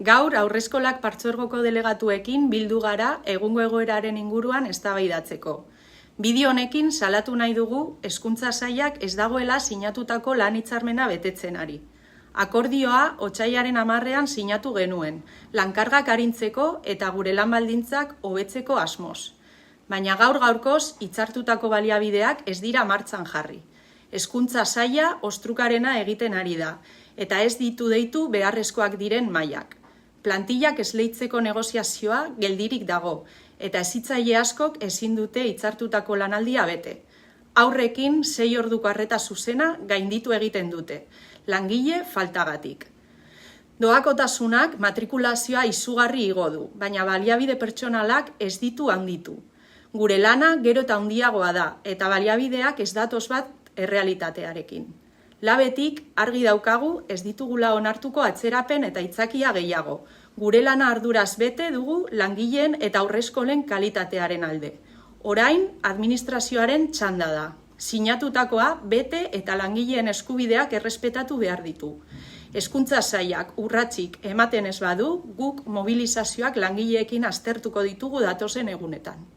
Gaur Haurreskolak Partzuergoko delegatuekin bildu gara egungo egoeraren inguruan eztabaidatzeko. Bideo honekin salatu nahi dugu Hezkuntza Sailak ez dagoela sinatutako lan hitzarmena betetzen ari. Akordioa otsailaren 10ean sinatu genuen, lankargak arintzeko eta gure lan baldintzak hobetzeko asmoz. Baina gaur-gaurkoz hitzartutako baliabideak ez dira martxan jarri. Hezkuntza Saila ostrukarena egiten ari da, eta ez ditu deitu beharrezkoak diren mailak. Plantillak esleitzeko negoziazioa geldirik dago, eta hezitzaile askok ezin dute hitzartutako lanaldia bete. Haurrekin 6 orduko arreta zuzena gainditu egiten dute, langile faltagatik. Doakotasunak matrikulazioa izugarri igo du, baina baliabide pertsonalak ez ditu handitu. Gure lana gero eta handiagoa da, eta baliabideak ez datoz bat errealitatearekin. Labetik argi daukagu ez ditugula onartuko atzerapen eta aitzakia gehiago. Gure lana arduraz bete dugu langileen eta haurreskolen kalitatearen alde. Orain, administrazioaren txanda da. Sinatutakoa bete eta langileen eskubideak errespetatu behar ditu. Hezkuntza Sailak urratsik ematen ez badu, guk mobilizazioak langileekin aztertuko ditugu datozen egunetan.